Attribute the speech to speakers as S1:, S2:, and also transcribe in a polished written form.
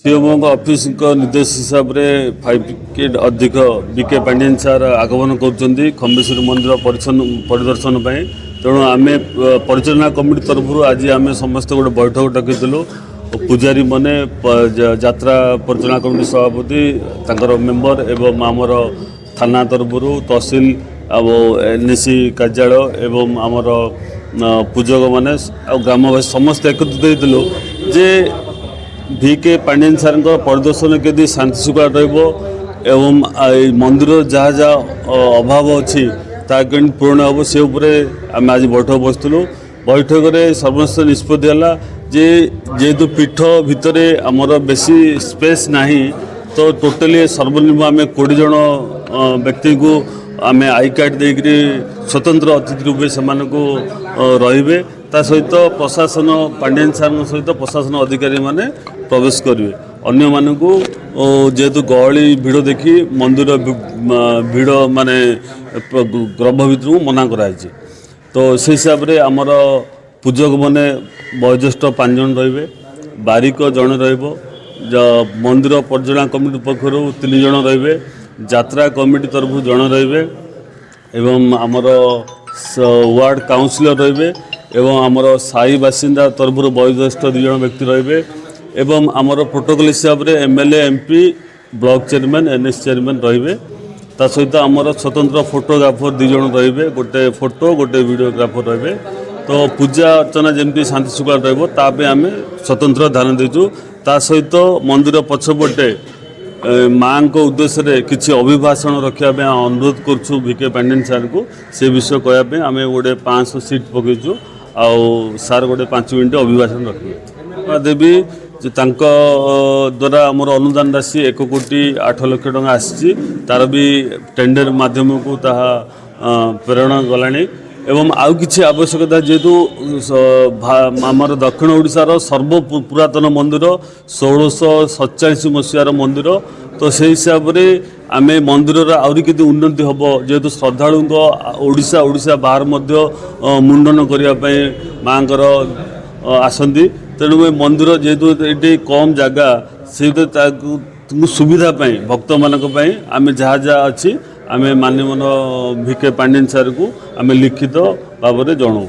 S1: CMO office निर्देश हिसाब से 5 के अधिक बीके पांडियन सार आगमन कर खम्बेश्वर मंदिर परिदर्शन तेणु आम परिचालना कमिटी तरफ आज आम समस्त गोटे बैठक डाकिलु पूजारी मैंने यात्रा परिचालना कमिटी सभापति तंकर मेंबर एवं आमर थाना तरफ तहसिल एनएसी कार्यालय एवं आमर पूजक मैंने ग्रामवासी समस्त एकत्रित होलु जे बीके पांडियन सार परिदर्शन के शांति शृंखला एवं मंदिर जहाँ जहाँ अभाव अच्छी ताकि पूर्ण हम से आम आज बैठक बसलु बैठक में सर्वस्व निष्पत्ति है जे जेहेतु पीठ भितर आमर बेसी स्पेस नहीं तो टोटाली सर्वनिम्न आम 20 जन व्यक्ति को आम आई कार्ड देकरी स्वतंत्र अतिथि रूपे से रे ता सहित प्रशासन पांडियन सार सहित प्रशासन अधिकारी माने प्रवेश करेंगे अन्य मानक जेहेतु गहली भिड़ देखी मंदिर भिड़ माने गर्भ भितर मना कराई तो से हिसाब से आमर पूजक मैंने वयोज्येष्ठ 5 जन रे बारिक जन मंदिर परिचालना कमिटी पक्षर 3 जन रे यात्रा कमिटी तरफ जन रे एवं आमर वार्ड काउंसिलर रे एवं आमर साई बासिंदा तरफ वयोज्येष्ठ 2 जन व्यक्ति रे एवं आमर प्रोटोकॉल हिसाब से MLA MP block chairman NS chairman रे ता सहित आमर स्वतंत्र फोटोग्राफर 2 जन रे गोटे फोटो गोटे वीडियोग्राफर रे तो पूजा अर्चना जमी शांति शृंखला रहा स्वतंत्र ध्यान देचु ता सहित मंदिर पछपटे माँ को उद्देश्य किसी अभिभाषण रखापे अनुरोध करुँ बीके पांडियन सार को से विषय कहवाई आम गोटे 500 सीट पकईचु आउ सार गोटे 5 मिनट अभिभाषण रखे देवी द्वारा आमर अनुदान राशि 1 कोटी 8 लाख टंका आसी तार भी टेंडर माध्यम को प्रेरण गलानी एवं आउ किसी आवश्यकता जेहेतु आमर दक्षिण ओडिशार सर्व पुरातन मंदिर 1647 मसीहार मंदिर तो से हिसाब से आम मंदिर आहरी के उन्नति हम जेहेतु श्रद्धालु ओडिशा बाहर मुंडन करने माँ आसती तेणु मंदिर जेहेतु ये कम जगह से सुविधा भक्त मानक आम जहाँ जहाँ अच्छी आम माननीय बीके पांडियन सार को आम लिखित भाव में जनाऊँ।